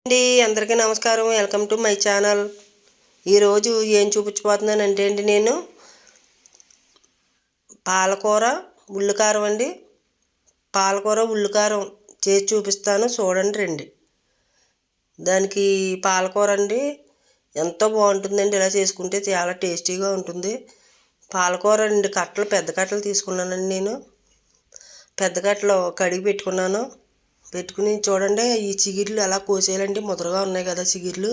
అండి అందరికీ నమస్కారం. Welcome to my channel. ఈరోజు ఏం చూపించబోతున్నానంటే అండి, నేను పాలకూర ఉల్లికారం అండి, పాలకూర ఉల్లికారం చేసి చూపిస్తాను, చూడండి రండి. దానికి పాలకూర అండి ఎంతో బాగుంటుందండి. ఇలా చేసుకుంటే చాలా టేస్టీగా ఉంటుంది. పాలకూర 2 కట్టలు, పెద్ద కట్టలు తీసుకున్నానండి. నేను పెద్ద కట్టలు కడిగి పెట్టుకుని చూడండి, ఈ చిగిర్లు అలా కోసేయాలండి. ముద్రగా ఉన్నాయి కదా చిగిర్లు,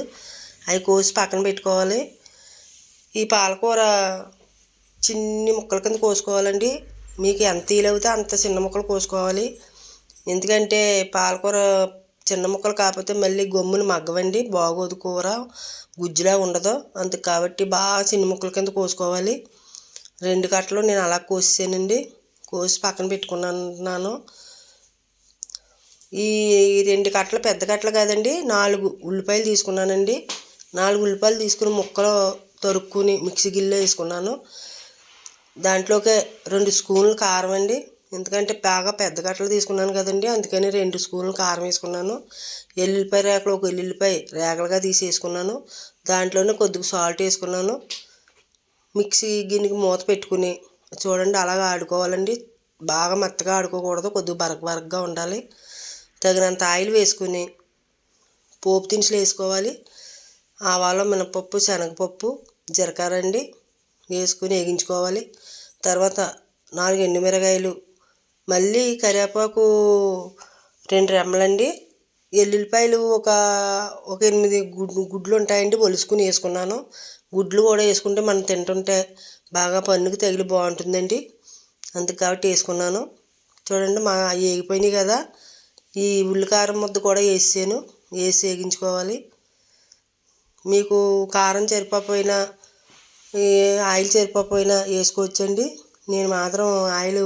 అవి కోసి పక్కన పెట్టుకోవాలి. ఈ పాలకూర చిన్ని ముక్కల కింద కోసుకోవాలండి. మీకు ఎంత వీలవుతే అంత చిన్న ముక్కలు కోసుకోవాలి. ఎందుకంటే పాలకూర చిన్న ముక్కలు కాకపోతే మళ్ళీ గమ్మును మగ్గవండి, బాగోదు, కూర గుజ్జులా ఉండదు. అందుకు కాబట్టి బాగా చిన్న ముక్కల కింద కోసుకోవాలి. 2 కట్టలు నేను అలా కోసానండి, కోసి పక్కన పెట్టుకున్నాను. ఈ 2 కట్టలు పెద్ద కట్టలు కాదండి, 4 ఉల్లిపాయలు తీసుకున్నానండి. 4 ఉల్లిపాయలు తీసుకుని ముక్కలు తరుక్కుని మిక్సీ గిన్నెలో వేసుకున్నాను. దాంట్లోకి 2 స్పూన్లు కారం అండి, ఎందుకంటే బాగా పెద్ద కట్టలు తీసుకున్నాను కదండి, అందుకని 2 స్పూన్లు కారం వేసుకున్నాను. ఎల్లుల్లిపాయ రేకలు, ఒక ఎల్లుల్లిపాయ రేకలుగా తీసి వేసుకున్నాను. దాంట్లోనే కొద్దిగా సాల్ట్ వేసుకున్నాను. మిక్సీ గిన్నెకి మూత పెట్టుకుని చూడండి అలాగా ఆడుకోవాలండి. బాగా మెత్తగా ఆడుకోకూడదు, కొద్దిగా బరకగా ఉండాలి. తగినంత ఆయిల్ వేసుకుని పోపు దినుసులు వేసుకోవాలి. ఆవాలు, మినపప్పు, శనగపప్పు, జీలకర్ర అండి వేసుకుని వేగించుకోవాలి. తర్వాత 4 ఎండుమిరగాయలు, మళ్ళీ కరివేపాకు 2 రెమ్మలండి, ఎల్లుల్లిపాయలు ఒక 8 గుడ్లు ఉంటాయండి, ఒలుసుకుని వేసుకున్నాను. గుడ్లు కూడా వేసుకుంటే మనం తింటుంటే బాగా పన్నుకు తగిలి బాగుంటుందండి, అందుకు కాబట్టి వేసుకున్నాను. చూడండి మా వేగిపోయినాయి కదా. ఈ ఉల్లికారం ముద్ద కూడా వేసి వేగించుకోవాలి. మీకు కారం సరిపోయినా ఆయిల్ సరిపోయినా వేసుకోవచ్చండి. నేను మాత్రం ఆయిల్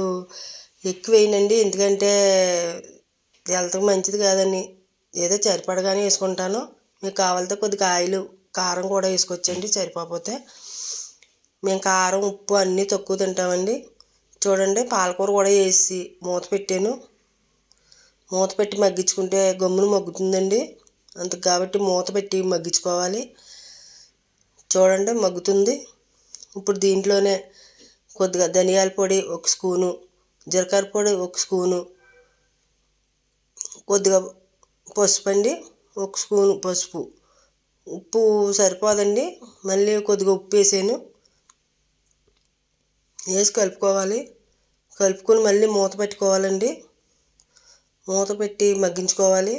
ఎక్కువ వేయనండి, ఎందుకంటే హెల్త్కి మంచిది కాదని ఏదో సరిపడగానే వేసుకుంటాను. మీకు కావాలంటే కొద్దిగా ఆయిల్ కారం కూడా వేసుకోవచ్చండి సరిపోతే. మేము కారం ఉప్పు అన్నీ తక్కువ తింటామండి. చూడండి పాలకూర కూడా వేసి మూత పెట్టాను. మూత పెట్టి మగ్గించుకుంటే గమ్మును మగ్గుతుందండి, అందుకు కాబట్టి మూత పెట్టి మగ్గించుకోవాలి. చూడండి మగ్గుతుంది. ఇప్పుడు దీంట్లోనే కొద్దిగా ధనియాల పొడి 1 స్పూను, జీలకర్ర పొడి 1 స్పూను, కొద్దిగా పసుపు అండి, 1 స్పూను పసుపు. ఉప్పు సరిపోదండి, మళ్ళీ కొద్దిగా ఉప్పు వేసాను. వేసి కలుపుకోవాలి. కలుపుకొని మళ్ళీ మూత పెట్టుకోవాలండి. మూత పెట్టి మగ్గించుకోవాలి.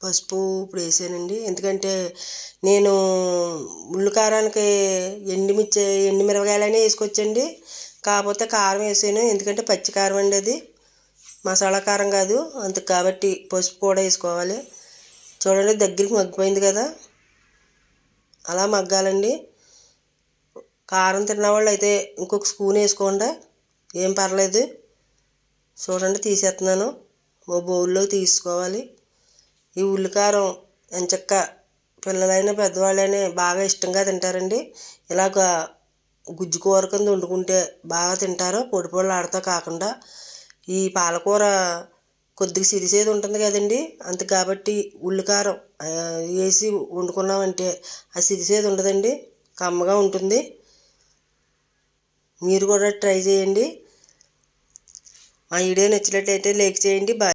పసుపు ఇప్పుడు వేసానండి, ఎందుకంటే నేను ఉల్లికారానికి ఎండుమిరపకాయలనే వేసుకోవచ్చండి, కాకపోతే కారం వేసాను, ఎందుకంటే పచ్చి కారం అండి, అది మసాలా కారం కాదు, అందుకు కాబట్టి పసుపు కూడా వేసుకోవాలి. చూడండి దగ్గరికి మగ్గిపోయింది కదా, అలా మగ్గాలండి. కారం తిన్నవాళ్ళు అయితే ఇంకొక స్పూన్ వేసుకోండి, ఏం పర్లేదు. చూడండి తీసేస్తున్నాను, ఓ బౌల్లో తీసుకోవాలి. ఈ ఉల్లికారం ఎంచక్క పిల్లలైనా పెద్దవాళ్ళైనా బాగా ఇష్టంగా తింటారండి. ఇలాగ గుజ్జు కూర కింద వండుకుంటే బాగా తింటారు, పొడి పొడిలు ఆడుతూ కాకుండా. ఈ పాలకూర కొద్దిగా సిరిసేది ఉంటుంది కదండి, అంత కాబట్టి ఉల్లికారం వేసి వండుకున్నామంటే ఆ సిరిసేది ఉండదండి, కమ్మగా ఉంటుంది. మీరు కూడా ట్రై చేయండి. మా వీడియో నచ్చినట్లయితే లైక్ చేయండి. బాయ్.